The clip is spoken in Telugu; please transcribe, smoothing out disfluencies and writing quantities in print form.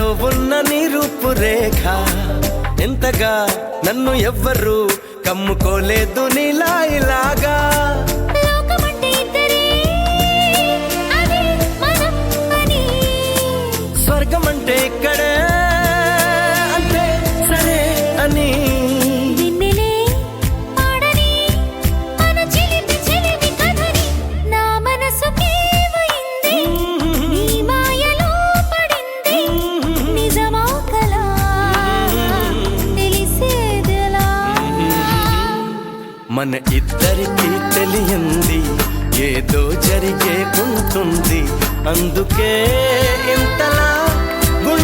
నాలో ఉన్న నీ రూపురేఖ ఎంతగా నన్ను ఎవ్వరు కమ్ముకోలేదు నీలా ఇలాగా. స్వర్గం అంటే ఇక్కడే అంటే సరే అని మన ఇద్దరికి తెలియంది ఏదో జరిగే ఉంటుంది అందుకే